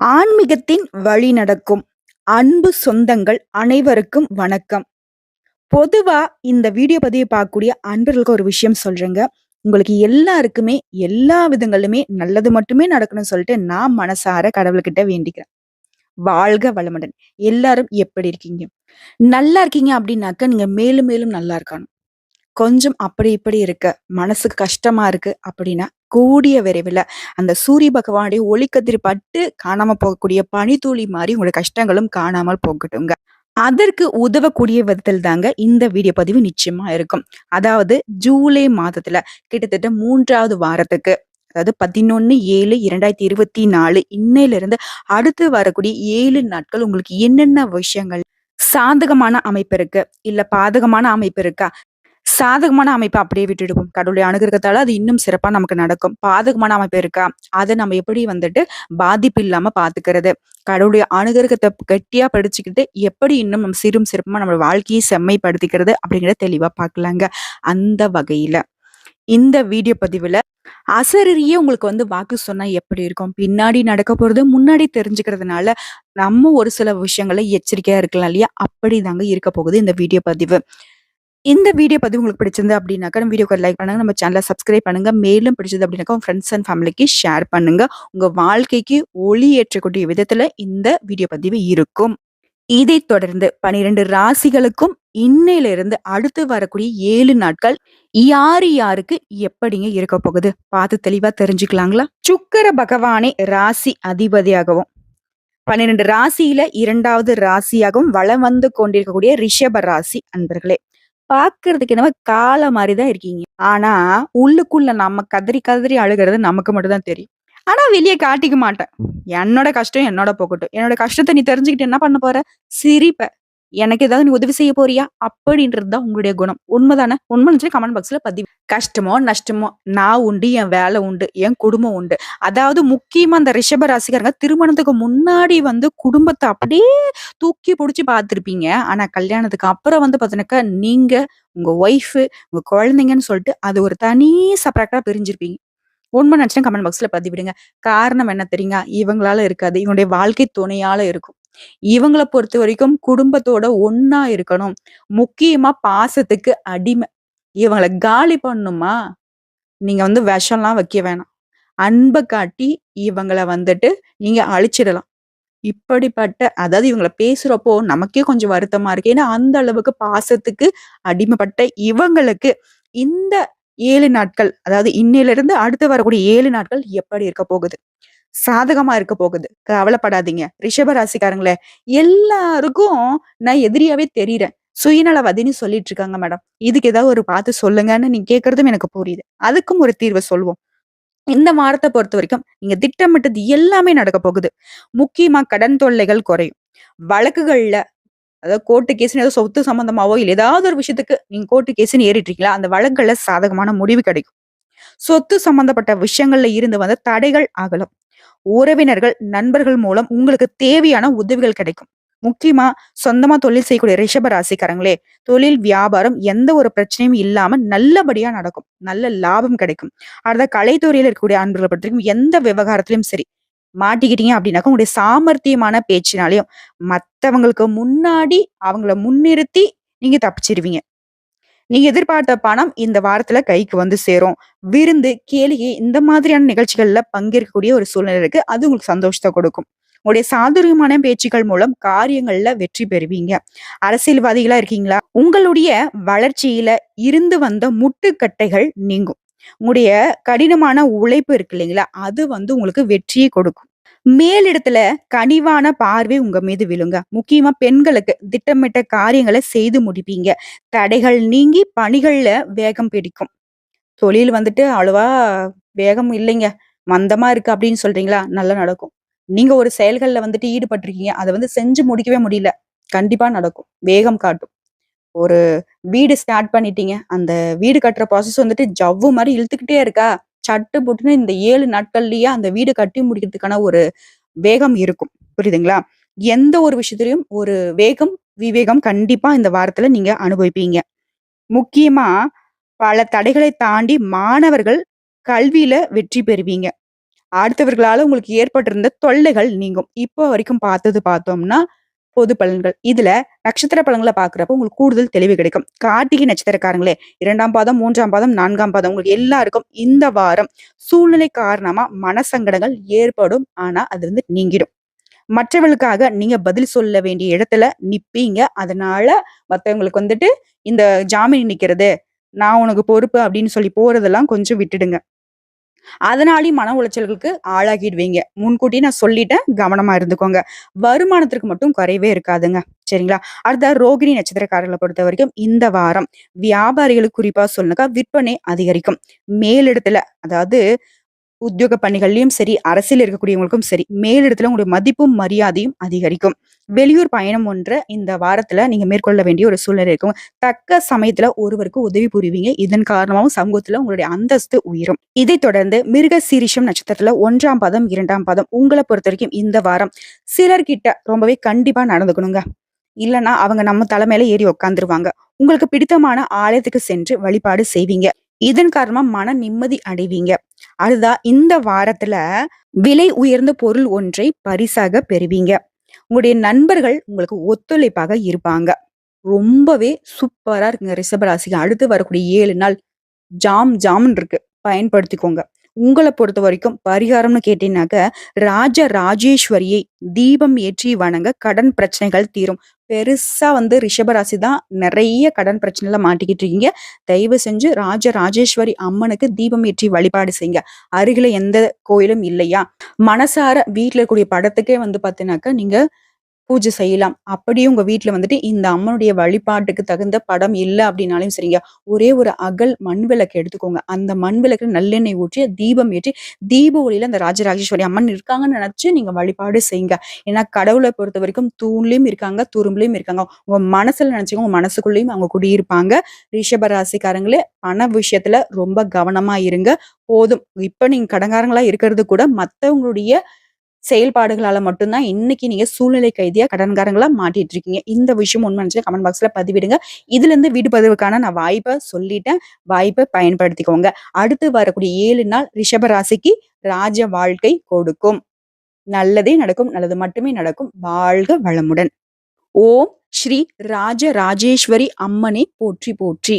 ஆன்மீகத்தின் வழி நடக்கும் அன்பு சொந்தங்கள் அனைவருக்கும் வணக்கம். பொதுவா இந்த வீடியோ பதிவு பார்க்கக்கூடிய அன்பர்களுக்கு ஒரு விஷயம் சொல்றேங்க. உங்களுக்கு எல்லாருக்குமே எல்லா விதங்களிலுமே நல்லது மட்டுமே நடக்கணும்னு சொல்லிட்டு நான் மனசார கடவுள்கிட்ட வேண்டிக்கிறேன். வாழ்க வளமுடன். எல்லாரும் எப்படி இருக்கீங்க? நல்லா இருக்கீங்க அப்படின்னாக்க நீங்க மேலும் மேலும் நல்லா இருக்கணும். கொஞ்சம் அப்படி இப்படி இருக்கு. மனசுக்கு கஷ்டமா இருக்கு அப்படின்னா, கூடிய விரைவில அந்த சூரிய பகவானுடைய ஒளிக்கதிர் பட்டு காணாம போகக்கூடிய பனித்துளி மாரி உங்களுடைய கஷ்டங்களும் காணாமல் போகட்டுங்க. அதற்கு உதவக்கூடிய விதத்தில் தாங்க இந்த வீடியோ பதிவு நிச்சயமா இருக்கும். அதாவது ஜூலை மாதத்துல கிட்டத்தட்ட 3வது வாரத்துக்கு அதாவது 11/7/2024 இன்னையிலிருந்து அடுத்து வரக்கூடிய 7 நாட்கள் உங்களுக்கு என்னென்ன விஷயங்கள் சாதகமான அமைப்பு இருக்கு, இல்ல பாதகமான அமைப்பு இருக்கா? சாதகமான அமைப்ப அப்படியே விட்டுடுவோம். கடவுளுடைய அனுகிரகத்தால அது இன்னும் சிறப்பா நமக்கு நடக்கும். பாதகமான அமைப்பு இருக்கா? அத நம்ம எப்படி வந்துட்டு பாதிப்பு இல்லாம பாத்துக்கிறது? கடவுளுடைய அனுகிரகத்த கெட்டியா பிடிச்சுக்கிட்டு எப்படி இன்னும் நம்ம சீரும் சிறப்புமா நம்ம வாழ்க்கையை செம்மைப்படுத்திக்கிறது அப்படிங்கிறத தெளிவா பார்க்கலாங்க. அந்த வகையில இந்த வீடியோ பதிவுல அசரீரியே உங்களுக்கு வாக்கு சொன்னா எப்படி இருக்கும்? பின்னாடி நடக்க போறது முன்னாடி தெரிஞ்சுக்கிறதுனால, நம்ம ஒரு சில விஷயங்கள்ல எச்சரிக்கையா இருக்கலாம் இல்லையா? அப்படிதாங்க இருக்க போகுது இந்த வீடியோ பதிவு. இந்த வீடியோ பதிவு உங்களுக்கு பிடிச்சிருந்து அப்படின்னாக்கா, நம்ம வீடியோக்கு லைக் பண்ணுங்க. நம்ம சேனல சப்ஸ்கிரைப் பண்ணுங்க. மேலும் பிடிச்சது அப்படின்னாக்கா, உங்க ஃப்ரெண்ட்ஸ் அண்ட் ஃபேமிலிக்கு ஷேர் பண்ணுங்க. உங்க வாழ்க்கைக்கு ஒளி ஏற்றக்கூடிய விதத்துல இந்த வீடியோ பதிவு இருக்கும். இதைத் தொடர்ந்து 12 ராசிகளுக்கும் இன்னையிலிருந்து அடுத்து வரக்கூடிய 7 நாட்கள் யாரு யாருக்கு எப்படிங்க இருக்க போகுது? பார்த்து தெளிவா தெரிஞ்சுக்கலாங்களா? சுக்கிர பகவானே ராசி அதிபதியாகவும் 12 ராசியில 2வது ராசியாகவும் வலம் வந்து கொண்டிருக்கக்கூடிய ரிஷப ராசி அன்பர்களே. பார்க்கறதுக்கு என்னமோ காள மாரி தான் இருக்கீங்க. ஆனா, உள்ளுக்குள்ள நம்ம கதறி கதறி அழுகுறது நமக்கு மட்டும் தான் தெரியும். ஆனா, வெளிய காட்டிக்க மாட்டேன். என்னோட கஷ்டம் என்னோட போகட்டும். என்னோட கஷ்டத்த நீ தெரிஞ்சுக்கிட்டு என்ன பண்ண போற? சிரிப்ப. எனக்கு ஏதாவது நீ உதவி செய்ய போறியா? அப்படின்றது தான் உங்களுடைய குணம். உண்மதானே? உண்மைன்னு சொல்லி கமெண்ட் பாக்ஸ்ல பதிவு. கஷ்டமோ, நஷ்டமோ நான் உண்டு, என் வேலை உண்டு, என் குடும்பம் உண்டு. அதாவது முக்கியமா அந்த ரிஷப ராசிக்காரங்க திருமணத்துக்கு முன்னாடி குடும்பத்த அப்படியே தூக்கி புடிச்சு பார்த்திருப்பீங்க. ஆனா கல்யாணத்துக்கு அப்புறம் பார்த்தீங்கன்னாக்கா, நீங்க, உங்க ஒய்ஃபு, உங்க குழந்தைங்கன்னு சொல்லிட்டு அது ஒரு தனி செப்பரேட்டா பிரிஞ்சிருப்பீங்க. உண்மை நினைச்சா கமெண்ட் பாக்ஸ்ல பதிவிடுங்க. காரணம் என்ன தெரியுங்களா? இவங்களால இருக்காது. இவங்களுடைய வாழ்க்கை துணையால இருக்கும். இவங்கள பொறுத்தவரைக்கும் குடும்பத்தோட ஒண்ணா இருக்கணும். முக்கியமா பாசத்துக்கு அடிமை. இவங்கள காலி பண்ணணுமா? நீங்க விஷம்லாம் வைக்க வேணாம். அன்ப காட்டி இவங்கள நீங்க அழிச்சிடலாம். இப்படிப்பட்ட அதாவது இவங்கள பேசுறப்போ நமக்கே கொஞ்சம் வருத்தமா இருக்கு. ஏன்னா, அந்த அளவுக்கு பாசத்துக்கு அடிமைப்பட்ட இவங்களுக்கு இந்த 7 நாட்கள், அதாவது இன்னையிலிருந்து அடுத்து வரக்கூடிய 7 நாட்கள் எப்படி இருக்க போகுது? சாதகமா இருக்க போகுது. கவலைப்படாதீங்க. ரிஷப ராசிக்காரங்களே, எல்லாருக்கும் நான் எதிரியாவே தெரியிறேன். சுயநலவாதின்னு சொல்லிட்டு இருக்காங்க மேடம். இதுக்கு ஏதாவது ஒரு பார்த்து சொல்லுங்கன்னு நீங்க கேட்கறதும் எனக்கு புரியுது. அதுக்கும் ஒரு தீர்வு சொல்வோம். இந்த வாரத்த பொறுத்தவரைக்கும் நீங்க திட்டமிட்டது எல்லாமே நடக்க போகுது. முக்கியமா கடன் தொல்லைகள் குறையும். வழக்குகள்ல அதாவது கோர்ட்டு கேஸ்ன்னு ஏதோ சொத்து சம்மந்தமாவோ, இல்ல ஏதாவது ஒரு விஷயத்துக்கு நீங்க கோர்ட்டு கேஸ்ன்னு ஏறிட்டு இருக்கீங்களா? அந்த வழக்குகள்ல சாதகமான முடிவு கிடைக்கும். சொத்து சம்பந்தப்பட்ட விஷயங்கள்ல இருந்து தடைகள் அகலும். உறவினர்கள், நண்பர்கள் மூலம் உங்களுக்கு தேவையான உதவிகள் கிடைக்கும். முக்கியமா சொந்தமா தொழில் செய்யக்கூடிய ரிஷப ராசிக்காரங்களே, தொழில், வியாபாரம் எந்த ஒரு பிரச்சனையும் இல்லாம நல்லபடியா நடக்கும். நல்ல லாபம் கிடைக்கும். அடுத்த கலைத்துறையில இருக்கக்கூடிய அன்பர்களை பொறுத்தவரைக்கும் எந்த விவகாரத்திலும் சரி, மாட்டிக்கிட்டீங்க அப்படின்னாக்கா உங்களுடைய சாமர்த்தியமான பேச்சினாலையும் மத்தவங்களுக்கு முன்னாடி அவங்கள முன்னிறுத்தி நீங்க தப்பிச்சிருவீங்க. நீங்க எதிர்பார்த்த பணம் இந்த வாரத்துல கைக்கு சேரும். விருந்து, கேளிகை இந்த மாதிரியான நிகழ்ச்சிகள்ல பங்கேற்கக்கூடிய ஒரு சூழ்நிலை இருக்கு. அது உங்களுக்கு சந்தோஷத்த கொடுக்கும். உங்களுடைய சாதுரியமான பேச்சுக்கள் மூலம் காரியங்கள்ல வெற்றி பெறுவீங்க. அரசியல்வாதிகளா இருக்கீங்களா? உங்களுடைய வளர்ச்சியில இருந்து வந்த முட்டுக்கட்டைகள் நீங்கும். உங்களுடைய கடினமான உழைப்பு இருக்கு இல்லைங்களா? அது உங்களுக்கு வெற்றியை கொடுக்கும். மேலிடத்துல கனிவான பார்வை உங்க மீது விழுங்க. முக்கியமா பெண்களுக்கு திட்டமிட்ட காரியங்களை செய்து முடிப்பீங்க. தடைகள் நீங்கி பணிகள்ல வேகம் பிடிக்கும். தொழில் அவ்வளவா வேகம் இல்லைங்க. மந்தமா இருக்கு அப்படின்னு சொல்றீங்களா? நல்லா நடக்கும். நீங்க ஒரு செயல்கள்ல ஈடுபட்டிருக்கீங்க. அத செஞ்சு முடிக்கவே முடியல. கண்டிப்பா நடக்கும். வேகம் காட்டும். ஒரு வீடு ஸ்டார்ட் பண்ணிட்டீங்க. அந்த வீடு கட்டுற ப்ராசஸ் ஜவ்வு மாரி இழுத்துக்கிட்டே இருக்கா? சட்டு புட்டுன்னு இந்த 7 நாட்கள்லயே அந்த வீடு கட்டி முடிக்கிறதுக்கான ஒரு வேகம் இருக்கும். புரியுதுங்களா? எந்த ஒரு விஷயத்திலயும் ஒரு வேகம், விவேகம் கண்டிப்பா இந்த வாரத்துல நீங்க அனுபவிப்பீங்க. முக்கியமா பல தடைகளை தாண்டி மாணவர்கள் கல்வியில வெற்றி பெறுவீங்க. அடுத்தவர்களால உங்களுக்கு ஏற்பட்டிருந்த தொல்லைகள் நீங்கும். இப்போ வரைக்கும் பார்த்தோம்னா, பொது பலன்கள். இதுல நட்சத்திர பலன்கள பார்க்கிறப்போ உங்களுக்கு கூடுதல் தெளிவு கிடைக்கும். கார்த்திகை நட்சத்திரக்காரங்களே 2ஆம் பாதம், 3ஆம் பாதம், 4ஆம் பாதம் உங்களுக்கு எல்லாருக்கும் இந்த வாரம் சூழ்நிலை காரணமா மனசங்கடங்கள் ஏற்படும். ஆனா அது நீங்கிடும். மற்றவர்களுக்காக நீங்க பதில் சொல்ல வேண்டிய இடத்துல நிப்பீங்க. அதனால மத்தவங்களுக்கு இந்த ஜாமீன் நிக்கிறது, நான் உனக்கு பொறுப்பு அப்படின்னு சொல்லி போறதெல்லாம் கொஞ்சம் விட்டுடுங்க. அதனாலயும் மன உளைச்சல்களுக்கு ஆளாகிடுவீங்க. முன்கூட்டியே நான் சொல்லிட்டேன். கவனமா இருந்துக்கோங்க. வருமானத்திற்கு மட்டும் குறைவே இருக்காதுங்க. சரிங்களா? அடுத்த ரோகிணி நட்சத்திரக்காரர்கள பொறுத்தவரைக்கும் இந்த வாரம் வியாபாரிகளுக்கு குறிப்பா சொல்லணும்னாக்கா விற்பனை அதிகரிக்கும். மேலிடத்துல அதாவது உத்தியோக பணிகள்லயும் சரி, அரசியல் இருக்கக்கூடியவங்களுக்கும் சரி, மேலிடத்துல உங்களுடைய மதிப்பும், மரியாதையும் அதிகரிக்கும். வெளியூர் பயணம் ஒன்ற இந்த வாரத்துல நீங்க மேற்கொள்ள வேண்டிய ஒரு சூழ்நிலை இருக்கும். தக்க சமயத்துல ஒருவருக்கு உதவி புரிவீங்க. இதன் காரணமாவும் சமூகத்துல உங்களுடைய அந்தஸ்து உயரும். இதைத் தொடர்ந்து மிருகசீரிஷம் நட்சத்திரத்துல 1ஆம் பாதம், 2ஆம் பாதம் உங்கள பொறுத்தவரைக்கும் இந்த வாரம் சிலர்கிட்ட ரொம்பவே கண்டிப்பா நடந்துக்கணுங்க. இல்லன்னா அவங்க நம்ம தலை மேல ஏறி உட்கார்ந்துருவாங்க. உங்களுக்கு பிடித்தமான ஆலயத்துக்கு சென்று வழிபாடு செய்வீங்க. இதன் காரணமா மன நிம்மதி அடைவீங்க. அதுதான் இந்த வாரத்துல விலை உயர்ந்த பொருள் ஒன்றை பரிசாக பெறுவீங்க. உங்களுடைய நண்பர்கள் உங்களுக்கு ஒத்துழைப்பாக இருப்பாங்க. ரொம்பவே சூப்பரா இருக்குங்க ரிஷபராசிக்கு. அடுத்து வரக்கூடிய 7 நாள் ஜாம்ன்னு இருக்கு. பயன்படுத்திக்கோங்க. உங்கள பொறுத்தவரைக்கும் பரிகாரம்னு கேட்டீங்கன்னாக்க, ராஜராஜேஸ்வரியை தீபம் ஏற்றி வணங்க கடன் பிரச்சனைகள் தீரும். பெருசா ரிஷபராசி தான் நெறைய கடன் பிரச்சனையில மாட்டிக்கிட்டு இருக்கீங்க. தயவு செஞ்சு ராஜராஜேஸ்வரி அம்மனுக்கு தீபம் ஏற்றி வழிபாடு செய்யுங்க. அருகில எந்த கோயிலும் இல்லையா? மனசார வீட்ல இருக்கக்கூடிய படத்துக்கே பார்த்தீங்கன்னாக்க, நீங்க பூஜை செய்யலாம். அப்படியே உங்க வீட்ல இந்த அம்மனுடைய வழிபாட்டுக்கு தகுந்த படம் இல்ல அப்படின்னாலும் சரிங்க. ஒரே ஒரு அகல் மண் விளக்கு எடுத்துக்கோங்க. அந்த மண் விளக்குல நல்லெண்ணெய் ஊற்றி தீபம் ஏற்றி, தீப ஒளியில அந்த ராஜராஜேஸ்வரி அம்மன் இருக்காங்கன்னு நெனச்சு நீங்க வழிபாடு செய்யுங்க. ஏன்னா கடவுள பொறுத்தவரைக்கும் தூண்லயும் இருக்காங்க, துரும்புலயும் இருக்காங்க. உங்க மனசுல நெனச்சுக்கோங்க, உங்க மனசுக்குள்ளயும் அவங்க குடியிருப்பாங்க. ரிஷப ராசிக்காரங்களே பண விஷயத்துல ரொம்ப கவனமா இருங்க. போதும். இப்ப நீங்க கடன்காரங்களா இருக்கிறது கூட மத்தவங்களுடைய செயல்பாடுகளால மட்டும் தான் இன்னைக்கு நீங்க சூழ்நிலை கைதியா கடன்காரங்களா மாட்டிட்டு இருக்கீங்க. இந்த விஷயம் உண்மை நினைச்சா கமெண்ட் பாக்ஸ்ல பதிவிடுங்க. இதுலருந்து வீடு பதிவுக்கான நான் வாய்ப்ப சொல்லிட்டேன். வாய்ப்பை பயன்படுத்திக்கோங்க. அடுத்து வரக்கூடிய 7 நாள் ரிஷப ராசிக்கு ராஜ வாழ்க்கை கொடுக்கும். நல்லதே நடக்கும். நல்லது மட்டுமே நடக்கும். வாழ்க வளமுடன். ஓம் ஸ்ரீ ராஜ ராஜேஸ்வரி அம்மனை போற்றி போற்றி.